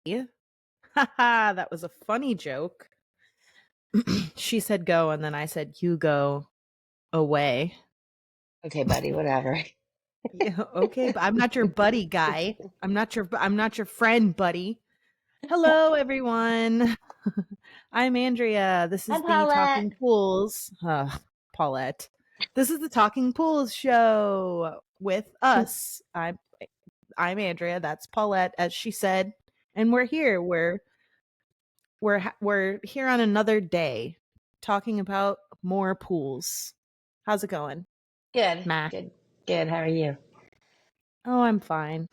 Haha, that was a funny joke. She said go, and then I said you go away. Okay, buddy, whatever. Yeah, okay, but I'm not your buddy guy. I'm not your friend, buddy. Hello, everyone. I'm Andrea. This is I'm the Paulette. Talking Pools. Paulette. This is the Talking Pools show with us. I'm Andrea. That's Paulette, as she said, and we're here. We're here on another day, talking about more pools. How's it going, Good, Ma? good, good. How are you? Oh, I'm fine.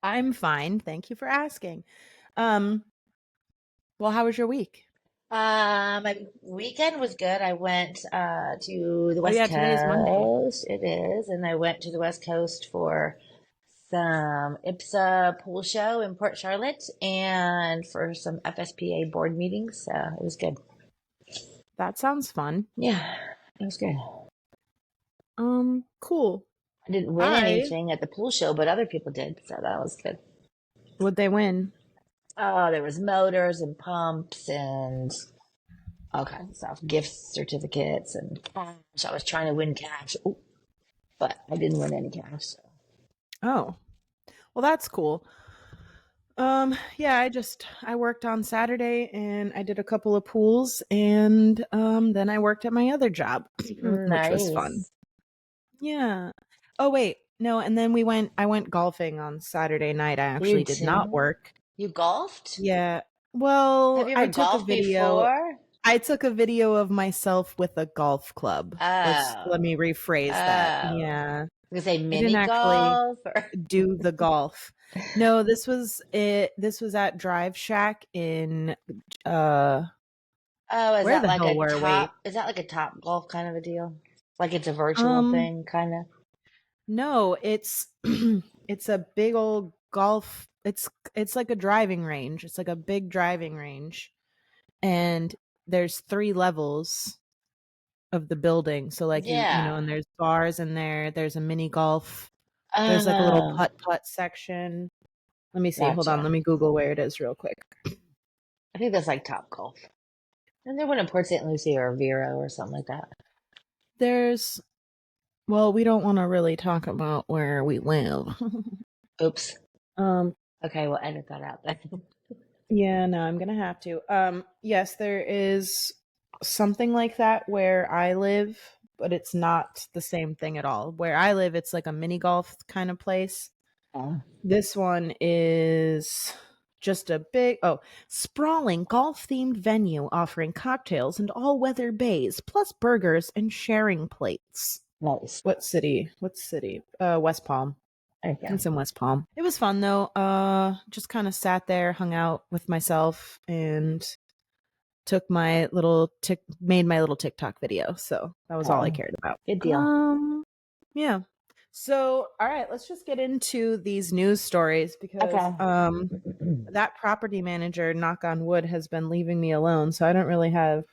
I'm fine. Thank you for asking. Um, well, how was your week? My weekend was good. I went to the Oh West yeah, today is Monday. Coast. It is, and I went to the West Coast for some IPSA pool show in Port Charlotte and for some FSPA board meetings. So it was good. That sounds fun. Yeah, it was good. Cool. I didn't win I anything at the pool show, but other people did, so that was good. Would they win? Oh, there was motors and pumps and all kinds of stuff, gift certificates and cash. I was trying to win cash, but I didn't win any cash. So. Oh, well, that's cool. Yeah, I worked on Saturday and I did a couple of pools and then I worked at my other job, which was fun. Nice. Yeah. Oh wait, no, and then I went golfing on Saturday night. I You actually did not too? work. You golfed? Yeah. Have Well, you ever golfed before? I took a video of myself with a golf club. Let Oh, me rephrase that. oh. Yeah. You say I didn't mini actually golf or do the golf. No, this was it. This was at Drive Shack in uh oh, where the hell were we? is that like a top golf kind of a deal? Like it's a virtual Um thing, kind of? no, it's it's a big old golf. It's like a driving range. It's like a big driving range. And there's 3 levels of the building. So like Yeah. and there's bars in there. There's a mini golf. There's like a little Oh, putt section. Let me see. Hold on. gotcha. Let me Google where it is real quick. I think that's like top golf. And there one in Port St. Lucie or Vero or something like that. There's Well, we don't want to really talk about where we live. Oops. um, Okay, we'll edit that out then. yeah, no, I'm gonna have to. Yes, there is something like that where I live, but it's not the same thing at all. Where I live, it's like a mini golf kind of place. Oh. This one is just a sprawling golf themed venue offering cocktails and all weather bays, plus burgers and sharing plates. Nice. What city? What city? West Palm. There you go. It's in West Palm. It was fun though. Just kind of sat there, hung out with myself, and took my made my little TikTok video. So that was all I Oh, cared about. good deal. Yeah. So, all right, let's just get into these news stories because Okay. that property manager, knock on wood, has been leaving me alone. So I don't really have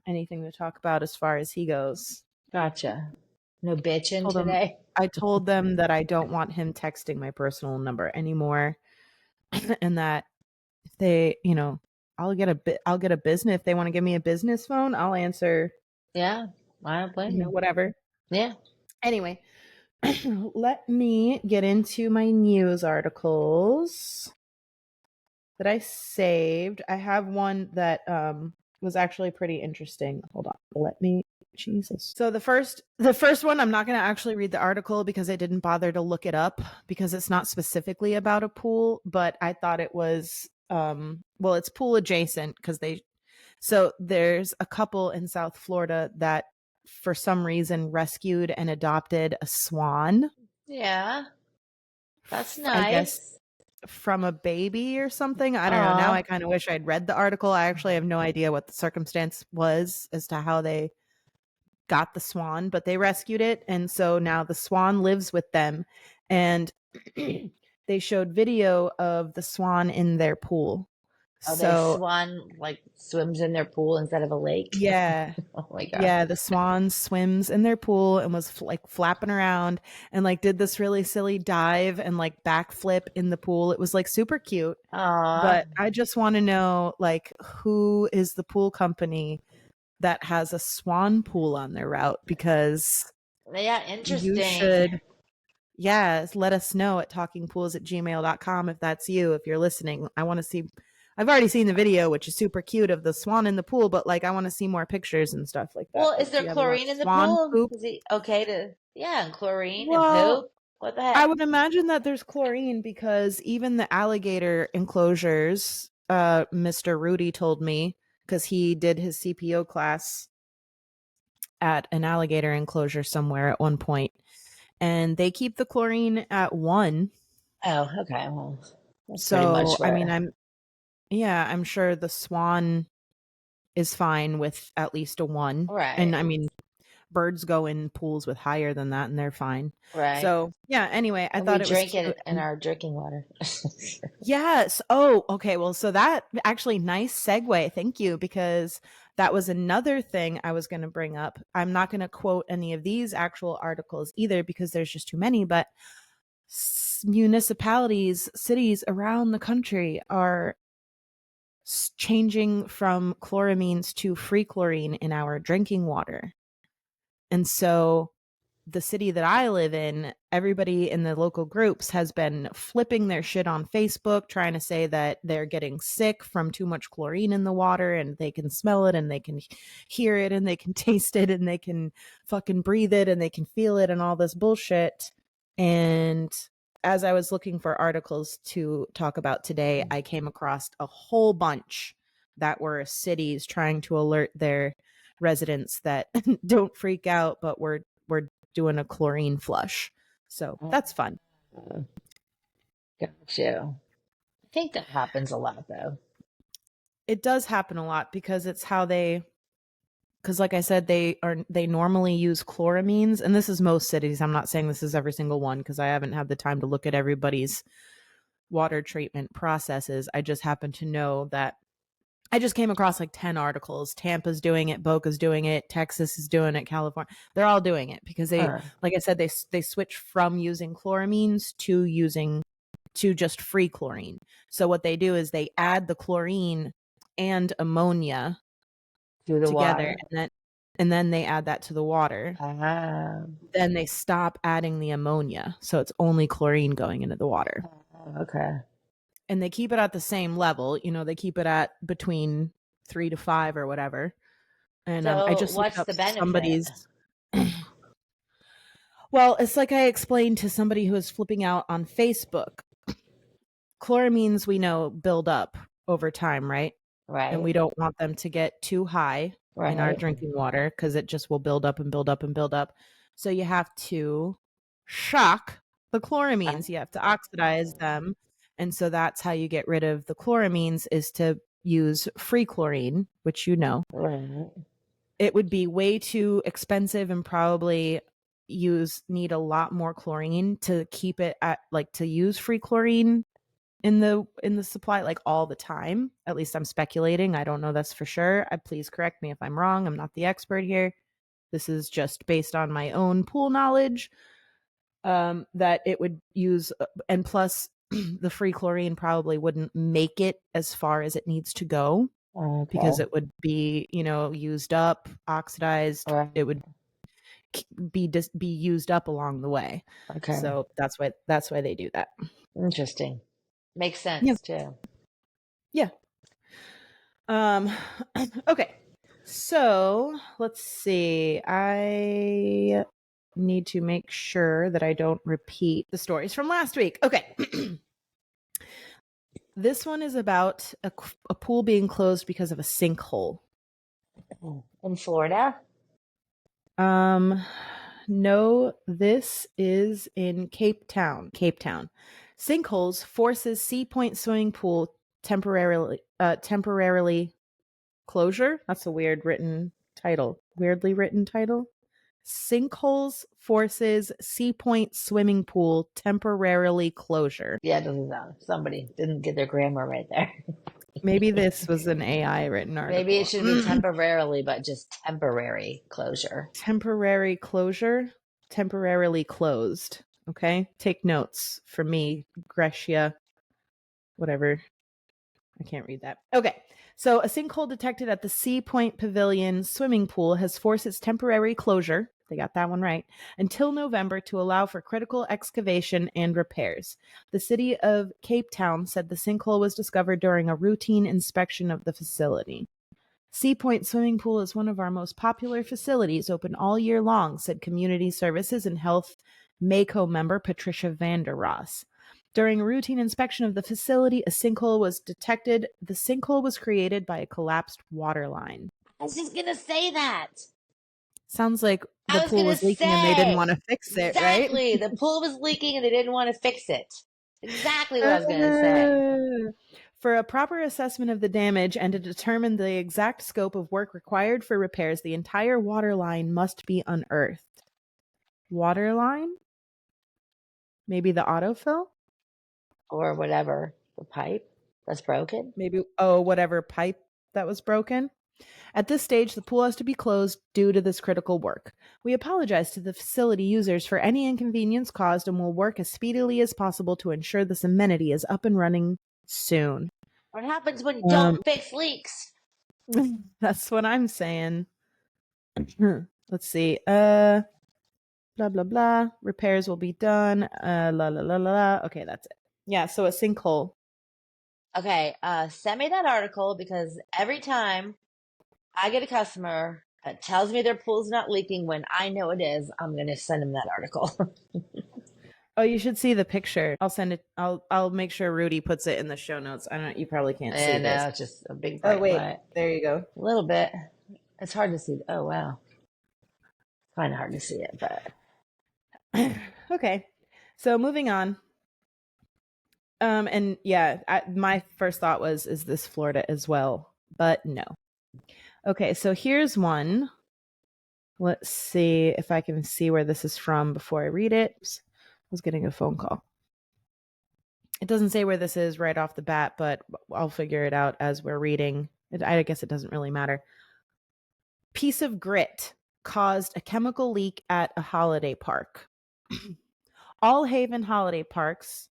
anything to talk about as far as he goes. Gotcha. No bitching Told him today. I told them that I don't want him texting my personal number anymore, and that if they, I'll get a business if they want to give me a business phone, I'll answer, Yeah, I don't blame you. whatever. Yeah. Anyway, let me get into my news articles that I saved. I have one that was actually pretty interesting. Hold on. Let me Jesus. So the first one, I'm not going to actually read the article because I didn't bother to look it up because it's not specifically about a pool, but I thought it was well, it's pool adjacent because there's a couple in South Florida that for some reason rescued and adopted a swan. Yeah. That's I guess nice. from a baby or something. I don't know. Now Aw. I kind of wish I'd read the article. I actually have no idea what the circumstance was as to how they got the swan, but they rescued it. And so now the swan lives with them. And they showed video of the swan in their pool. Oh, the So swan like swims in their pool instead of a lake. yeah, Oh my god. yeah, the swan swims in their pool and was like flapping around and like did this really silly dive and like backflip in the pool. It was like super cute. Aw. But I just want to know like who is the pool company that has a swan pool on their route, because Yeah, you interesting. should, yeah, let us know at talkingpools@gmail.com if that's you, if you're listening. I want to see. I've already seen the video, which is super cute, of the swan in the pool, but like I want to see more pictures and stuff like that. Well, is Like, there do you have a lot chlorine of in the swan pool? poop? Is it okay to, yeah, and chlorine and Well, poop? What the I heck? would imagine that there's chlorine because even the alligator enclosures, Mr. Rudy told me, because he did his CPO class at an alligator enclosure somewhere at one point, and they keep the chlorine at 1. Oh, okay. Well, that's pretty So, much I mean, where. yeah, I'm sure the swan is fine with at least a 1. And Right, I mean, birds go in pools with higher than that and they're fine. right. So, yeah, anyway, I And we thought it was drink cute. it in our drinking water. Yes. Oh, okay. Well, so that actually nice segue. Thank you, because that was another thing I was going to bring up. I'm not going to quote any of these actual articles either because there's just too many, but municipalities, cities around the country are changing from chloramines to free chlorine in our drinking water. And so the city that I live in, everybody in the local groups has been flipping their shit on Facebook, trying to say that they're getting sick from too much chlorine in the water and they can smell it and they can hear it and they can taste it and they can fucking breathe it and they can feel it and all this bullshit. And as I was looking for articles to talk about today, I came across a whole bunch that were cities trying to alert their residents that don't freak out, but we're doing a chlorine flush. So that's fun. Got you. I think that happens a lot though. It does happen a lot because it's how they, because like I said, they normally use chloramines, and this is most cities. I'm not saying this is every single one because I haven't had the time to look at everybody's water treatment processes. I just happen to know that I just came across like 10 articles. Tampa's doing it, Boca's doing it, Texas is doing it, California. They're all doing it because they, Huh. like I said, they switch from using chloramines to just free chlorine. So what they do is they add the chlorine and ammonia Through the together, water. and then they add that to the water. Ah, Then they stop adding the ammonia. So it's only chlorine going into the water. okay. And they keep it at the same level. You know, they keep it at between 3 to 5 or whatever. And I So just looked what's up the benefit? somebody's. Well, it's like I explained to somebody who was flipping out on Facebook. Chloramines, we know, build up over time, right? And Right, we don't want them to get too high in our right. drinking water because it just will build up and build up and build up. So you have to shock the Uh, chloramines, you have to oxidize them. And so that's how you get rid of the chloramines, is to use free chlorine, which you know. right. It would be way too expensive and probably need a lot more chlorine to keep it at, like, to use free chlorine in the supply like all the time. At least I'm speculating. I don't know this for sure. Please correct me if I'm wrong. I'm not the expert here. This is just based on my own pool knowledge. That it would use, and plus the free chlorine probably wouldn't make it as far as it needs to go because Okay. it would be, used up, oxidized. Right. It would be used up along the way. Okay. So that's why they do that. Interesting. Makes Yeah. sense too. Yeah. Um, okay. So let's see. I need to make sure that I don't repeat the stories from last week. Okay. This one is about a pool being closed because of a sinkhole. In Florida? Um, no, this is in Cape Town. Cape Town. Sinkholes forces Sea Point swimming pool temporarily closure. That's a weirdly written title. Sinkholes forces Sea Point swimming pool temporarily closure. Yeah, it doesn't sound. Somebody didn't get their grammar right there. Maybe this was an AI written Maybe it article. should be temporarily, but just temporary closure. Temporary closure, temporarily closed. Okay, take notes for me, Grecia, whatever. I can't read that. Okay, so a sinkhole detected at the Sea Point Pavilion swimming pool has forced its temporary closure. They got that one right. Until November to allow for critical excavation and repairs. The city of Cape Town said the sinkhole was discovered during a routine inspection of the facility. Sea Point Swimming Pool is one of our most popular facilities, open all year long, said Community Services and Health MACO member Patricia Vanderross. During a routine inspection of the facility, a sinkhole was detected. The sinkhole was created by a collapsed water line. I was just going to say that. Sounds like I the was pool going to was leaking and they didn't say want to fix it, right? exactly. The pool was leaking and they didn't want to fix it. Exactly what I was going to say. For a proper assessment of the damage and to determine the exact scope of work required for repairs, the entire water line must be unearthed. Water line? Maybe the autofill? Or whatever. The pipe that's broken. Maybe, whatever pipe that was broken? At this stage, the pool has to be closed due to this critical work. We apologize to the facility users for any inconvenience caused and will work as speedily as possible to ensure this amenity is up and running soon. What happens when you don't fix leaks? That's what I'm saying. Let's see. Blah blah blah. Repairs will be done. La la la la. Okay, that's it. Yeah, so a sinkhole. Okay, send me that article because every time I get a customer that tells me their pool's not leaking when I know it is, I'm going to send them that article. Oh, you should see the picture. I'll send it. I'll make sure Rudy puts it in the show notes. I don't. You probably can't see And this. it's just a big Oh bright wait, light. there you go. A little bit. It's hard to see. Oh, wow. Kind of hard to see it, but. Okay, so moving on. And yeah, my first thought was, is this Florida as well? But no. Okay, so here's one. Let's see if I can see where this is from before I read it. I was getting a phone call. It doesn't say where this is right off the bat, but I'll figure it out as we're reading. I guess it doesn't really matter. Piece of grit caused a chemical leak at a holiday park. All Haven holiday parks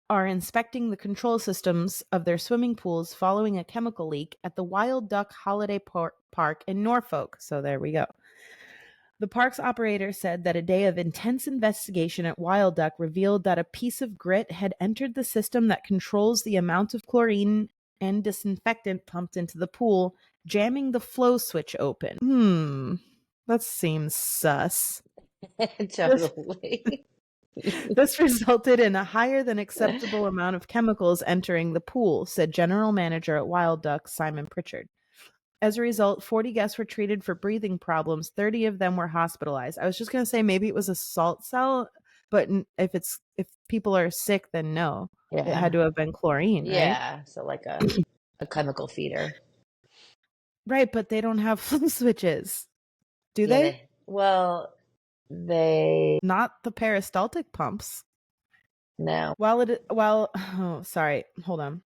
are inspecting the control systems of their swimming pools following a chemical leak at the Wild Duck Holiday Park in Norfolk. So there we go. The park's operator said that a day of intense investigation at Wild Duck revealed that a piece of grit had entered the system that controls the amount of chlorine and disinfectant pumped into the pool, jamming the flow switch open. That seems sus. Totally. This resulted in a higher than acceptable amount of chemicals entering the pool, said General Manager at Wild Duck, Simon Pritchard. As a result, 40 guests were treated for breathing problems. 30 of them were hospitalized. I was just going to say maybe it was a salt cell, but if people are sick, then no. It had to have been chlorine, right? Yeah, so like a chemical feeder. Right, but they don't have flow switches. Do Yeah, they? They Not the peristaltic pumps. no. Sorry, hold on.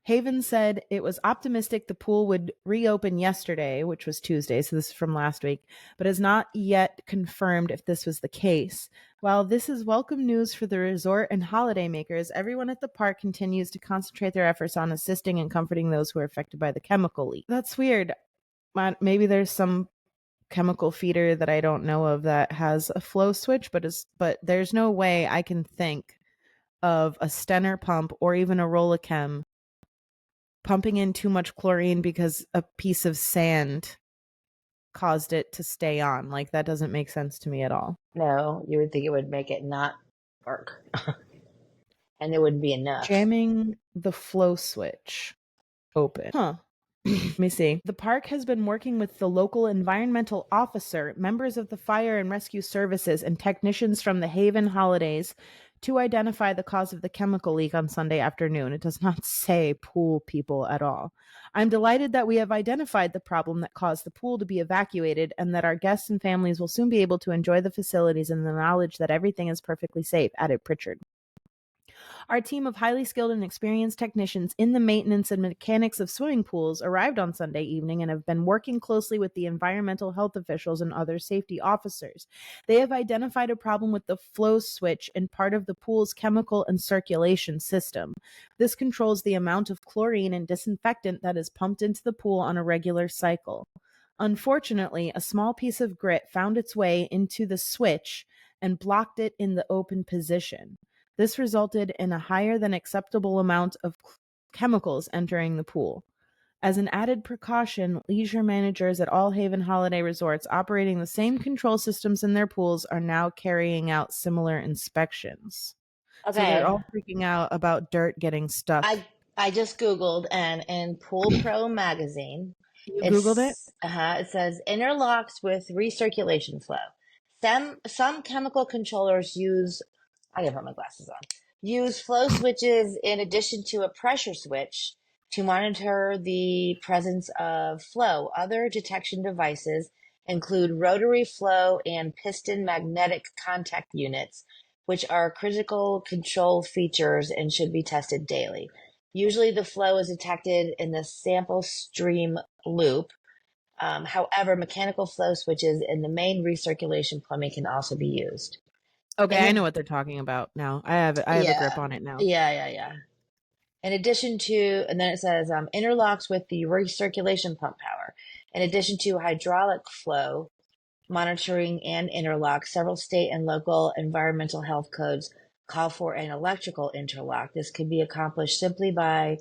Haven said it was optimistic the pool would reopen yesterday, which was Tuesday, so this is from last week, but has not yet confirmed if this was the case. While this is welcome news for the resort and holidaymakers, everyone at the park continues to concentrate their efforts on assisting and comforting those who are affected by the chemical leak. That's weird. Maybe there's some chemical feeder that I don't know of that has a flow switch, but there's no way I can think of a Stenner pump or even a Rollichem pumping in too much chlorine because a piece of sand caused it to stay on. Like, that doesn't make sense to me at all. No, you would think it would make it not work. And it wouldn't be enough. Jamming the flow switch open. Huh. Let me see. The park has been working with the local environmental officer, members of the fire and rescue services, and technicians from the Haven Holidays to identify the cause of the chemical leak on Sunday afternoon. It does not say pool people at all. I'm delighted that we have identified the problem that caused the pool to be evacuated and that our guests and families will soon be able to enjoy the facilities in the knowledge that everything is perfectly safe, added Pritchard. Our team of highly skilled and experienced technicians in the maintenance and mechanics of swimming pools arrived on Sunday evening and have been working closely with the environmental health officials and other safety officers. They have identified a problem with the flow switch in part of the pool's chemical and circulation system. This controls the amount of chlorine and disinfectant that is pumped into the pool on a regular cycle. Unfortunately, a small piece of grit found its way into the switch and blocked it in the open position. This resulted in a higher than acceptable amount of chemicals entering the pool. As an added precaution, leisure managers at all Haven Holiday Resorts operating the same control systems in their pools are now carrying out similar inspections. So they're Okay. all freaking out about dirt getting stuck. I I just Googled, and in Pool Pro magazine, You Googled it? it says interlocks with recirculation flow. Some chemical controllers use, I gotta put my glasses on. Use flow switches in addition to a pressure switch to monitor the presence of flow. Other detection devices include rotary flow and piston magnetic contact units, which are critical control features and should be tested daily. Usually the flow is detected in the sample stream loop. However, mechanical flow switches in the main recirculation plumbing can also be used. Okay, I And know what they're talking about now. I have a grip yeah, on it now. yeah. In addition to, and then it says interlocks with the recirculation pump power. In addition to hydraulic flow monitoring and interlock, several state and local environmental health codes call for an electrical interlock. This can be accomplished simply by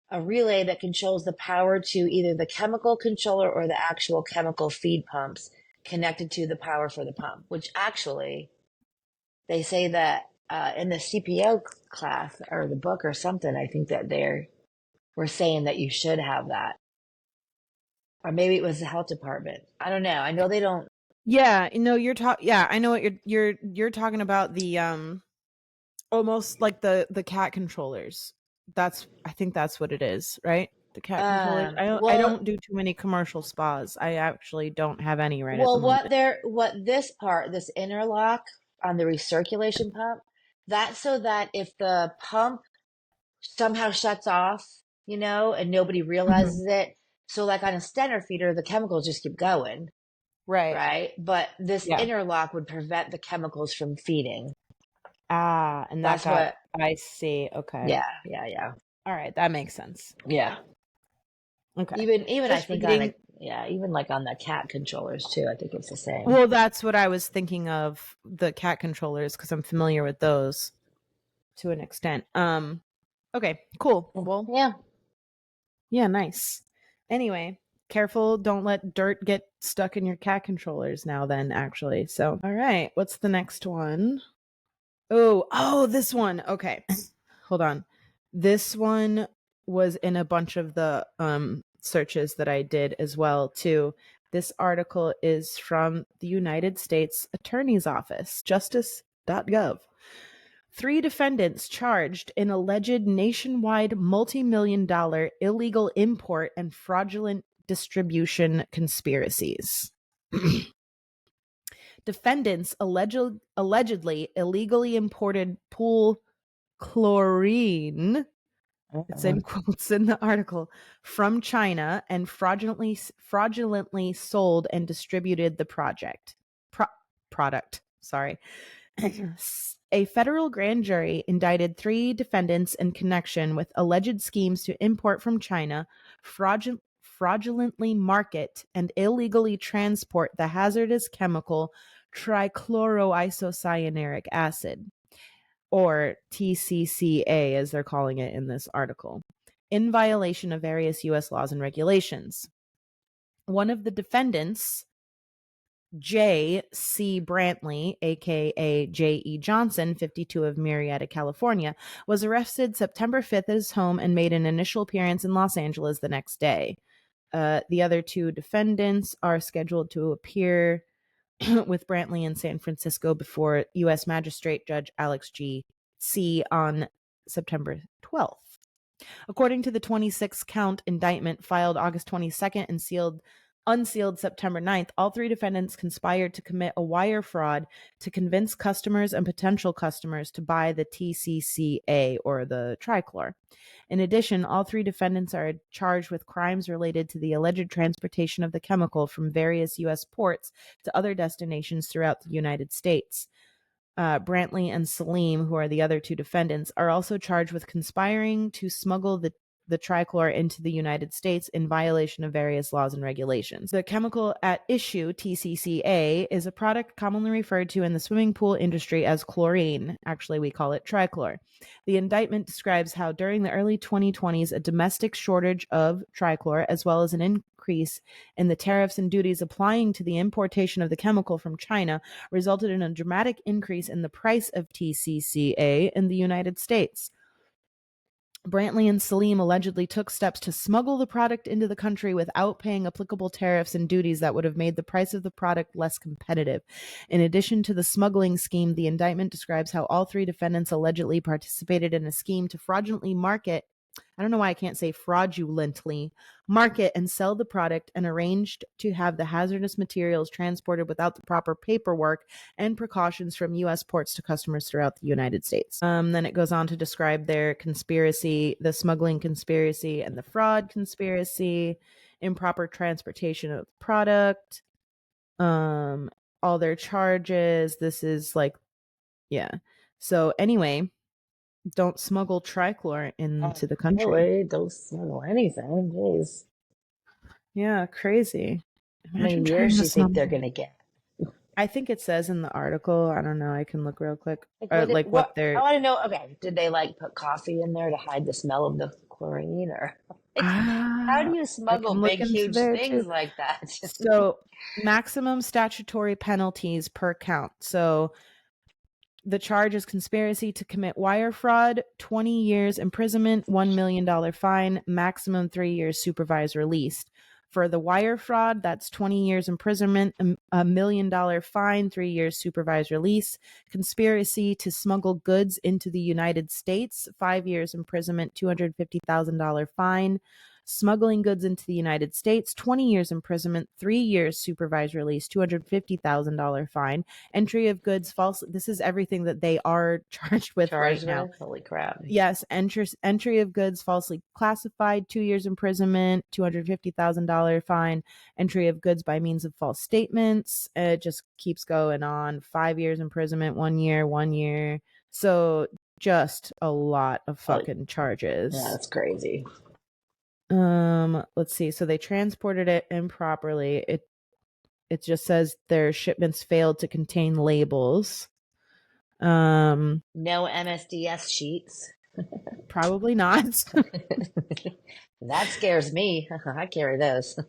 a relay that controls the power to either the chemical controller or the actual chemical feed pumps connected to the power for the pump, which actually they say that in the CPO class or the book or something, I think that they were saying that you should have that. Or maybe it was the health department. I don't know. I know they don't. Yeah, no, yeah, I know what you're talking about, the almost like the cat controllers. I think that's what it is, right? The cat controllers. I Well, don't do too many commercial spas. I actually don't have any right at the well, moment. what this part, this interlock on the recirculation pump, that's so that if the pump somehow shuts off, and nobody Mhm. realizes it. So like on a Stenner feeder, the chemicals just keep going, Right. right? But this Yeah. interlock would prevent the chemicals from feeding. Ah, and that That's got what, I see. Okay. yeah. All right, that makes sense. Yeah. Okay. Even I Just think on a, reading. yeah, even like on the cat controllers too, I think it's the same. Well, that's what I was thinking of, the cat controllers, because I'm familiar with those to an extent. Okay, cool. Well, Yeah. yeah, nice. Anyway, careful, don't let dirt get stuck in your cat controllers now then, actually. So, all right, what's the next one? Oh, this one. Okay. Hold on. This one was in a bunch of the searches that I did as well too. This article is from the United States Attorney's Office, justice.gov. 3 defendants charged in alleged nationwide multi-million dollar illegal import and fraudulent distribution conspiracies. Defendants allegedly illegally imported pool chlorine, it's in quotes in the article, from China and fraudulently sold and distributed the product. Sorry. A federal grand jury indicted 3 defendants in connection with alleged schemes to import from China, fraudulently market, and illegally transport the hazardous chemical trichloroisocyanuric acid, or TCCA as they're calling it in this article, in violation of various U.S. laws and regulations. One of the defendants, J.C. Brantley, aka J.E. Johnson, 52, of Murrieta, California, was arrested September 5th at his home and made an initial appearance in Los Angeles the next day. The other 2 defendants are scheduled to appear with Brantley in San Francisco before U.S. Magistrate Judge Alex G. C. on September 12th. According to the 26-count indictment filed August 22nd and sealed unsealed September 9th, all three defendants conspired to commit a wire fraud to convince customers and potential customers to buy the TCCA, or the trichlor. In addition, all three defendants are charged with crimes related to the alleged transportation of the chemical from various U.S. ports to other destinations throughout the United States. Brantley and Salim, who are the other two defendants, are also charged with conspiring to smuggle the trichlor into the United States in violation of various laws and regulations. The chemical at issue, TCCA, is a product commonly referred to in the swimming pool industry as chlorine. Actually, we call it trichlor. The indictment describes how during the early 2020s, a domestic shortage of trichlor, as well as an increase in the tariffs and duties applying to the importation of the chemical from China, resulted in a dramatic increase in the price of TCCA in the United States. Brantley and Salim allegedly took steps to smuggle the product into the country without paying applicable tariffs and duties that would have made the price of the product less competitive. In addition to the smuggling scheme, the indictment describes how all three defendants allegedly participated in a scheme to fraudulently market I don't know why I can't say fraudulently, market and sell the product, and arranged to have the hazardous materials transported without the proper paperwork and precautions from U.S. ports to customers throughout the United States. Then it goes on to describe their conspiracy, the smuggling conspiracy and the fraud conspiracy, improper transportation of product, all their charges. This is like, yeah. So anyway, don't smuggle trichlor into the country. Really, don't smell anything. Jeez. Yeah, crazy. How many Imagine trying years to do you think smuggle. they're gonna get? I think it says in the article. I don't know. I can look real quick. Like what What? I they're. want to know. Okay, did they like put coffee in there to hide the smell of the chlorine, or like, how do you I smuggle can look big, into huge there too. things like that? So maximum statutory penalties per count. So the charge is conspiracy to commit wire fraud, 20 years imprisonment, $1 million fine, maximum 3 years supervised release. For the wire fraud, that's 20 years imprisonment, $1 million fine, 3 years supervised release. Conspiracy to smuggle goods into the United States, 5 years imprisonment, $250,000 fine. Smuggling goods into the United States, 20 years imprisonment, 3 years supervised release, $250,000 fine. Entry of goods false. This is everything that they are charged with right Charged now. with? Holy crap! Yes, entry of goods falsely classified, 2 years imprisonment, $250,000 fine. Entry of goods by means of false statements. It just keeps going on. 5 years imprisonment, 1 year, 1 year. So just a lot of fucking charges. Yeah, that's crazy. Let's see. So they transported it improperly. It just says their shipments failed to contain labels. No MSDS sheets. Probably not. That scares me. I carry those.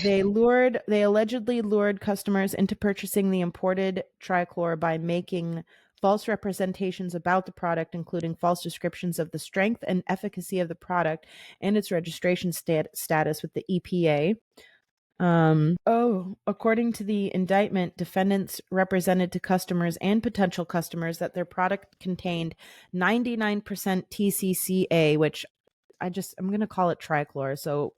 They allegedly lured customers into purchasing the imported trichlor by making false representations about the product, including false descriptions of the strength and efficacy of the product and its registration status with the EPA. According to the indictment, defendants represented to customers and potential customers that their product contained 99% TCCA, which I'm going to call it trichlor. So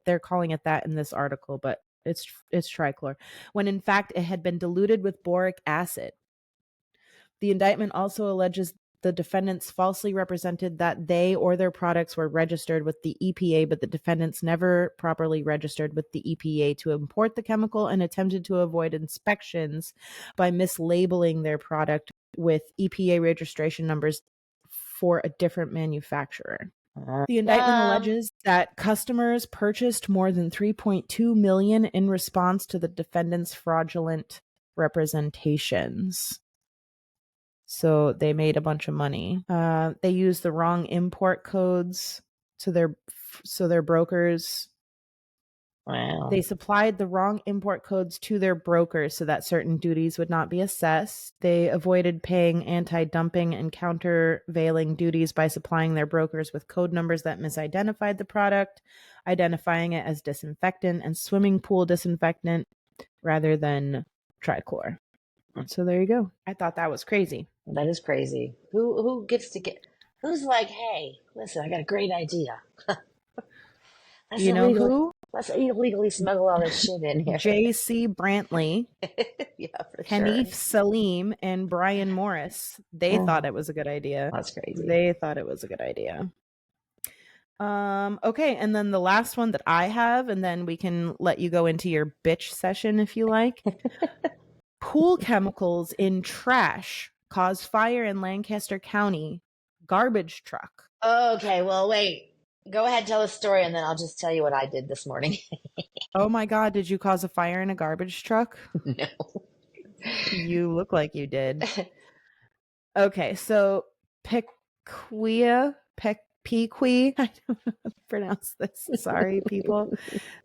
they're calling it that in this article, but it's trichlor, when in fact it had been diluted with boric acid. The indictment also alleges the defendants falsely represented that they or their products were registered with the EPA, but the defendants never properly registered with the EPA to import the chemical and attempted to avoid inspections by mislabeling their product with EPA registration numbers for a different manufacturer. The indictment alleges that customers purchased more than $3.2 million in response to the defendants' fraudulent representations. So they made a bunch of money. They used the wrong import codes to their brokers. Wow. They supplied the wrong import codes to their brokers so that certain duties would not be assessed. They avoided paying anti-dumping and countervailing duties by supplying their brokers with code numbers that misidentified the product, identifying it as disinfectant and swimming pool disinfectant rather than trichlor. So there you go. I thought that was crazy. That is crazy. Who gets to get? Who's like, hey, listen, I got a great idea. You know who? Let's illegally smuggle all this shit in here. J.C. Brantley, Yeah, for sure. Hanif Salim, and Brian Morris. They thought Oh, it was a good idea. that's crazy. They thought it was a good idea. Okay, and then the last one that I have, and then we can let you go into your bitch session if you like. Pool chemicals in trash cause fire in Lancaster County. Garbage truck. Okay, well, wait. Go ahead, tell a story, and then I'll just tell you what I did this morning. Oh my god, did you cause a fire in a garbage truck? No. You look like you did. Okay, so Pequi, I don't know how to pronounce this. Sorry, people.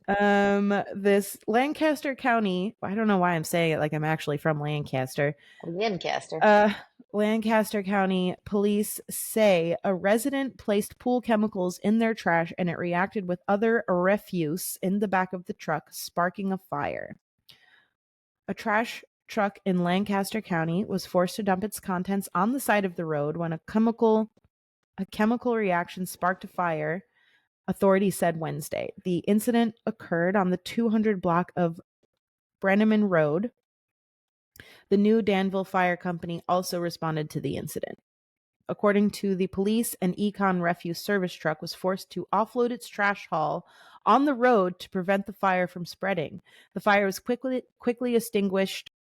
This Lancaster County, I don't know why I'm saying it like I'm actually from Lancaster. Lancaster. Uh, Lancaster County police say a resident placed pool chemicals in their trash and it reacted with other refuse in the back of the truck, sparking a fire. A trash truck in Lancaster County was forced to dump its contents on the side of the road when a chemical reaction sparked a fire, authorities said Wednesday. The incident occurred on the 200 block of Brenneman Road. The new Danville Fire Company also responded to the incident. According to the police, an Econ refuse service truck was forced to offload its trash haul on the road to prevent the fire from spreading. The fire was quickly extinguished.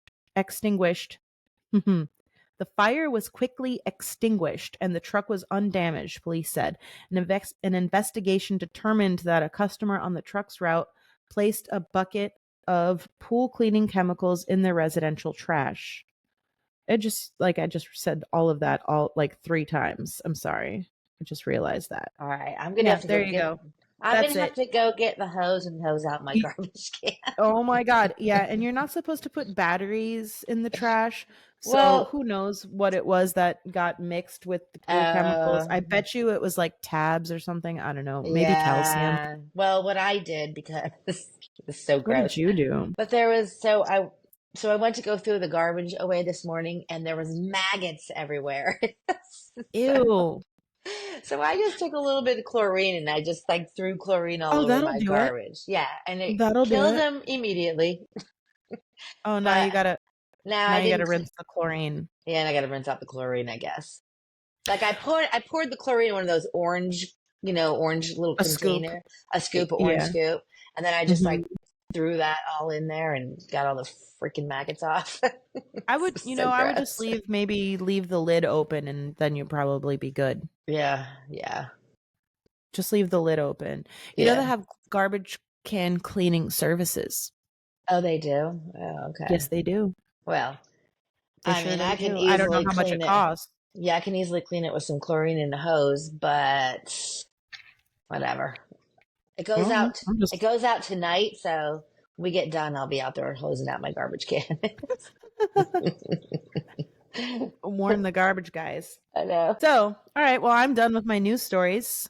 The fire was quickly extinguished and the truck was undamaged, police said. An investigation determined that a customer on the truck's route placed a bucket of pool cleaning chemicals in their residential trash. It just, like, I just said all of that all like 3 times. I'm sorry. I just realized that. All right, Yeah, there you go. I'm That's gonna have it. to go get the hose and hose out my garbage can. Oh my god. Yeah, and you're not supposed to put batteries in the trash. So Well, who knows what it was that got mixed with the pool chemicals. uh, I bet you it was like tabs or something. I don't know. Maybe calcium. yeah. Well, what I did because this is so What did gross. you do? But there was so I went to go throw the garbage away this morning and there was maggots everywhere. So, Ew. so I just took a little bit of chlorine and I just like threw chlorine all Oh, over that'll my do it. garbage. Yeah, and it That'll do killed it. them immediately. Oh, But now now I you gotta didn't rinse the chlorine. yeah, and I got to rinse out the chlorine, I guess. Like I poured the chlorine in one of those orange, orange little A scoop. container, a scoop, of orange Yeah. scoop, and then I just like Hmm. threw that all in there and got all the freaking maggots off. I It's would, just so I would just gross. leave the lid open and then you'd probably be good. Yeah, yeah, Just leave the lid open. You know, they yeah. have garbage can cleaning services. Oh, they do? Oh, Yes, okay. they do. Well, They I sure mean, they I can do. I don't know easily how much clean it it. costs. Yeah, I can easily clean it with some chlorine and a hose, but whatever. It goes Well, out. I'm It just goes out tonight, so when we get done, I'll be out there hosing out my garbage can. warn the garbage guys. I know. So, all right. Well, I'm done with my news stories.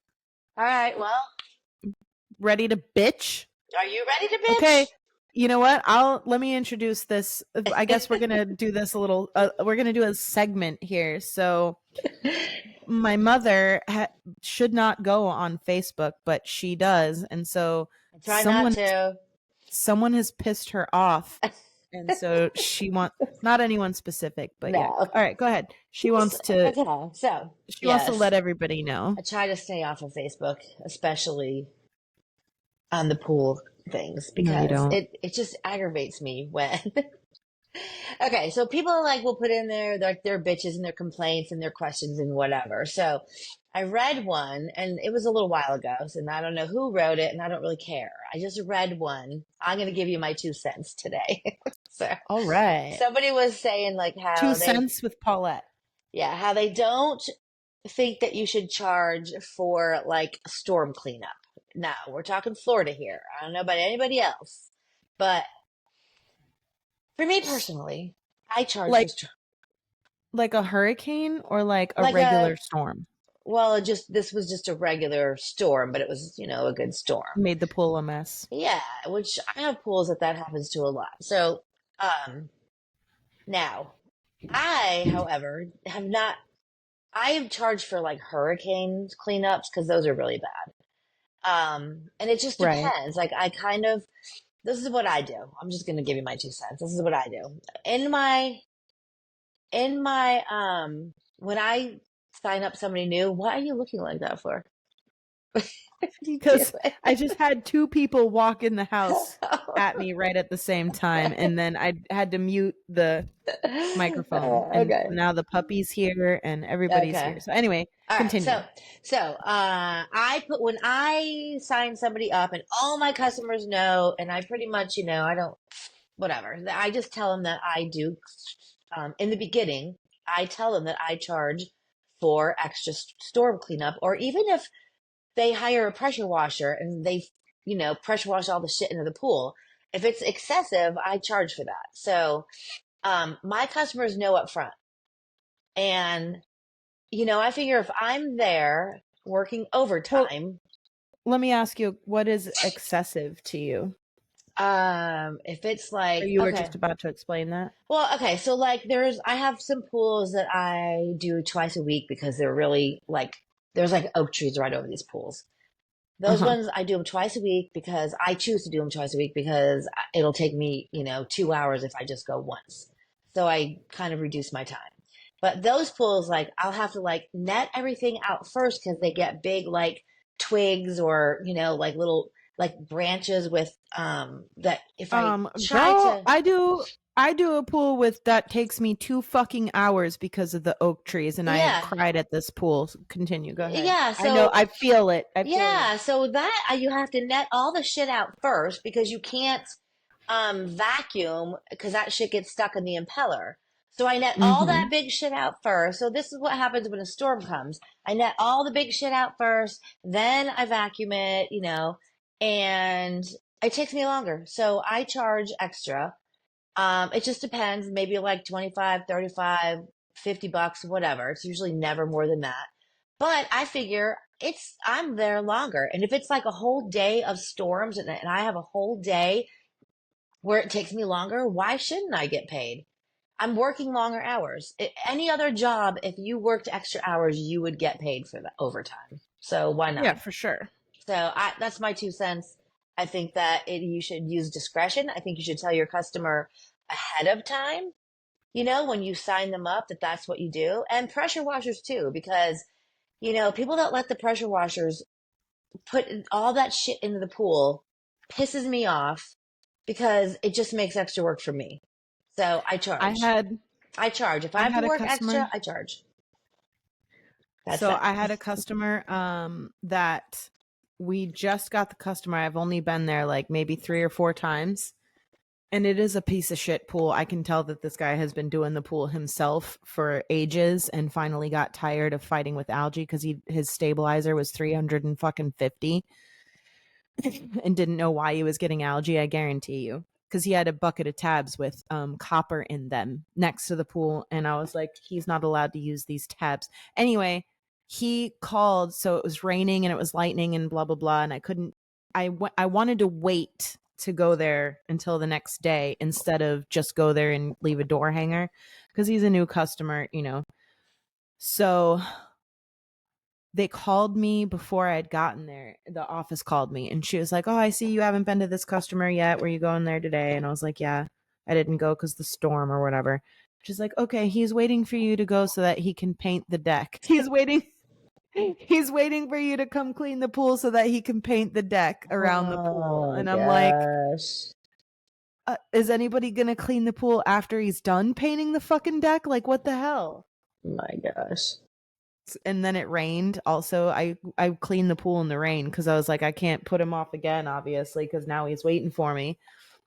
All right. Well, Ready to bitch? are you ready to Okay. bitch? You know what? Let me introduce this. I guess we're gonna do this a little. We're gonna do a segment here. So my mother should not go on Facebook, but she does, and so I try not someone to. has pissed her off, and so she wants, not anyone specific, but yeah. No. All right, go ahead. Okay. So, She wants to yes, let everybody know. I try to stay off of Facebook, especially on the pool things, No, you because don't. it just aggravates me when okay, so people like will put in their bitches and their complaints and their questions and whatever. So I read one and it was a little while ago, so I don't know who wrote it and I don't really care. I just read one. I'm going to give you my 2 cents today. So All right. somebody was saying like Two how cents with Paulette. how they don't think that you should charge for like storm cleanup. Now, we're talking Florida here. I don't know about anybody else, but for me personally, I charge for Like a hurricane or like a like a regular storm? well, this was just a regular storm, but it was, a good storm. Made the pool a mess. Yeah, which I have pools that happens to a lot. So, now I, however, have not. I have charged for like hurricane cleanups because those are really bad. And it just Right. depends. Like I kind of, this is what I do. I'm just going to give you my 2 cents. This is what I do. In my, when I sign up somebody new, what are you looking like that for? What are you Because I doing? just had two people walk in the house at me right at the same time, and then I had to mute the microphone. And Okay. now the puppy's here and everybody's here. Okay. So anyway, All right. continue. I put, when I sign somebody up and all my customers know, and I pretty much, I don't, whatever. I just tell them that I do, in the beginning, I tell them that I charge for extra storm cleanup, or even if they hire a pressure washer and they, pressure wash all the shit into the pool. If it's excessive, I charge for that. So, my customers know up front. And, I figure if I'm there working Well, overtime, let me ask you, what is excessive to you? if it's Or like, you were okay, just about to explain that? well, okay, so like I have some pools that I do twice a week because they're really like, there's like oak trees right over these pools. Those Uh-huh. ones I do them twice a week because I choose to do them twice a week because it'll take me, 2 hours if I just go once. So I kind of reduce my time. But those pools, like, I'll have to like net everything out first because they get big, like twigs or, like little, like branches with, that if I try Girl, to, I do a pool with that takes me 2 fucking hours because of the oak trees, and I have yeah, cried at this pool. Continue, go ahead. yeah. I know, So I feel it. I feel you. yeah, so that you have to net all the shit out first because you can't vacuum because that shit gets stuck in the impeller. So I net all that Mm-hmm. big shit out first. So this is what happens when a storm comes. I net all the big shit out first, then I vacuum it, and it takes me longer. So I charge extra. It just depends, maybe like 25, 35, $50, whatever. It's usually never more than that. But I figure I'm there longer. And if it's like a whole day of storms and I have a whole day where it takes me longer, why shouldn't I get paid? I'm working longer hours. Any other job, if you worked extra hours, you would get paid for the overtime. So why Yeah, not? for sure. So that's my 2 cents. I think that you should use discretion. I think you should tell your customer ahead of time, when you sign them up, that that's what you do. And pressure washers too, because, people that let the pressure washers put all that shit into the pool pisses me off because it just makes extra work for me. So I I charge. had I charge. If I I have to had a work extra, customer. I charge. That's So that. I had a customer that we just got the customer. I've only been there like maybe 3 or 4 times. And it is a piece of shit pool. I can tell that this guy has been doing the pool himself for ages and finally got tired of fighting with algae because his stabilizer was 300 and fucking 50 and didn't know why he was getting algae, I guarantee you. Because he had a bucket of tabs with copper in them next to the pool. And I was like, he's not allowed to use these tabs. Anyway, he called. So it was raining and it was lightning and blah, blah, blah. And I wanted to wait to go there until the next day instead of just go there and leave a door hanger because he's a new customer. So they called me before I had gotten there. The office called me and she was like, "Oh, I see you haven't been to this customer yet. Were you going there today?" And I was like, "Yeah, I didn't go because the storm or whatever." She's like, "Okay, he's waiting for you to go so that he can paint the deck. He's waiting. He's waiting for you to come clean the pool so that he can paint the deck around the pool." Oh And I'm like, gosh. is anybody going to clean the pool after he's done painting the fucking deck? Like, what the hell? My gosh. And then it rained. Also, I cleaned the pool in the rain because I was like, I can't put him off again, obviously, because now he's waiting for me.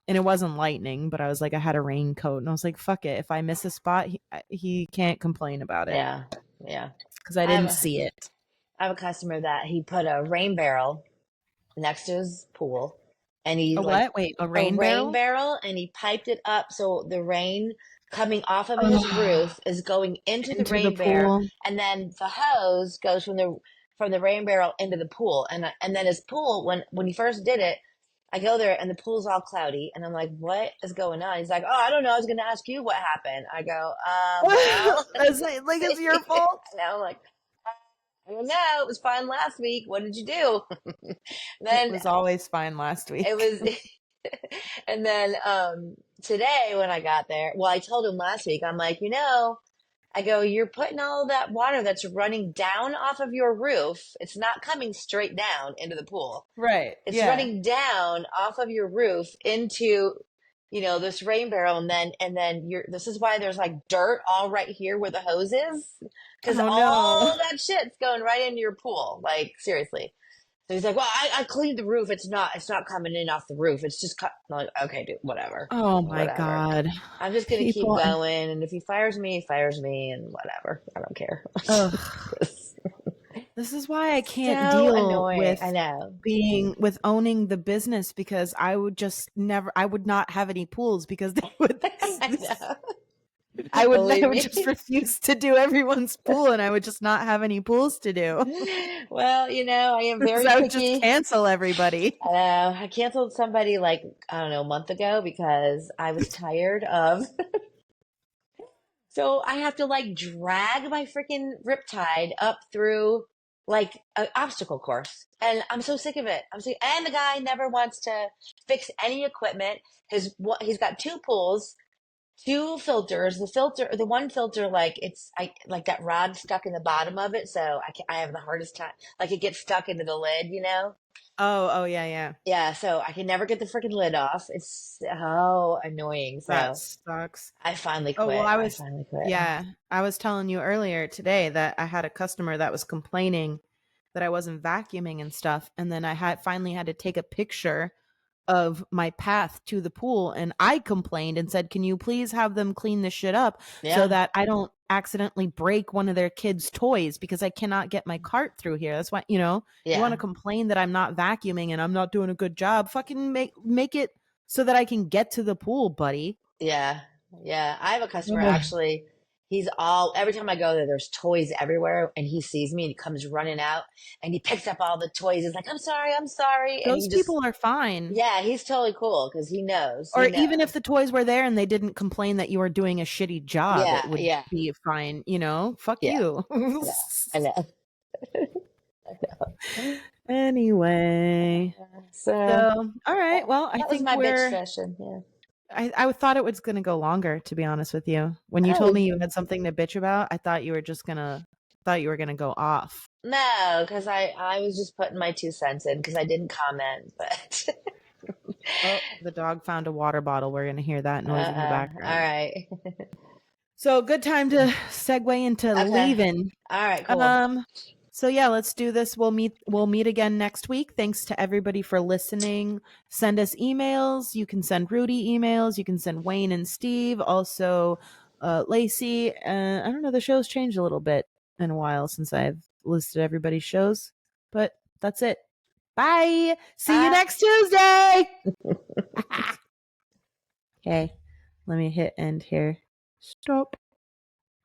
And it wasn't lightning, but I was like, I had a raincoat, and I was like, fuck it. If I miss a spot, he can't complain about it Yeah. Yeah. because I I have didn't a, see it. I have a customer that he put a rain barrel next to his pool and he A like what? Wait, a a rain rain barrel? barrel and he piped it up so the rain coming off of his Ugh. roof is going into the Into the rain barrel, pool. and then the hose goes from the rain barrel into the pool, and then his pool, when he first did it, I go there and the pool's all cloudy and I'm like, what is going on? He's like, oh, I don't know, I was gonna ask you what happened. I go, well, That's like it's your fault. and I'm like, I don't know. It was fine last week. What did you do? It Then was always fine last it week. was, and then today when I got there, well, I told him last week, I'm like, I go, you're putting all that water that's running down off of your roof. It's not coming straight down into the pool. Right. It's Yeah. running down off of your roof into, this rain barrel. And then this is why there's like dirt all right here where the hose is. Cause Oh no. all that shit's going right into your pool. Like seriously. So he's like, well, I cleaned the roof. It's not coming in off the roof. It's just I'm like, okay, dude, whatever, Oh my whatever. God. I'm just going to keep People. going. And if he fires me and whatever. I don't care. Ugh. This is why I can't So deal annoying. with I know. owning the business, because I would just never, I would not have any pools because they would, I know. I Believe would just me. refuse to do everyone's pool, and I would just not have any pools to do Well, I am because very I would just picky. cancel everybody. I know. I canceled somebody like, I don't know, a month ago because I was tired of. So I have to like drag my freaking riptide up through like an obstacle course. And I'm so sick of it. I'm sick. And the guy never wants to fix any equipment. He's got two pools, two filters. The one filter, like like that rod stuck in the bottom of it. So I have the hardest time. Like it gets stuck into the lid. Oh, yeah, yeah. Yeah. So I can never get the freaking lid off. It's so annoying. That So sucks. I finally Oh, well, quit. I finally quit. yeah, I was telling you earlier today that I had a customer that was complaining that I wasn't vacuuming and stuff. And then I finally had to take a picture of my path to the pool. And I complained and said, can you please have them clean this shit up so Yeah. that I don't accidentally break one of their kids' toys, because I cannot get my cart through here. That's why, you want to Yeah. complain that I'm not vacuuming and I'm not doing a good job. Fucking make it so that I can get to the pool, buddy. Yeah. Yeah. I have a customer Ugh. actually. Every time I go there, there's toys everywhere and he sees me and he comes running out and he picks up all the toys. He's like, I'm sorry, I'm sorry. And Those people are fine. yeah, he's totally cool because he Or even if knows. the toys were there and they didn't complain that you were doing a shitty job, Yeah. it would Yeah. be fine, Fuck Yeah. you. I know. I know. Anyway. So So, all right. Well, I that was think my bitch session. Yeah. I thought it was going to go longer, to be honest with you. When you told Oh, me you had something to bitch about, I thought you were thought you were going to go off. no, because I was just putting my 2 cents in because I didn't comment, but Oh, the dog found a water bottle. We're going to hear that noise in the all background. right. So, good time to segue into Okay. leaving. All right, cool. So yeah, let's do this. We'll meet again next week. Thanks to everybody for listening. Send us emails. You can send Rudy emails. You can send Wayne and Steve. Also, Lacey. I don't know. The show's changed a little bit in a while since I've listed everybody's shows, but that's it. Bye. See you Bye. next Tuesday. Okay. Let me hit end here. Stop.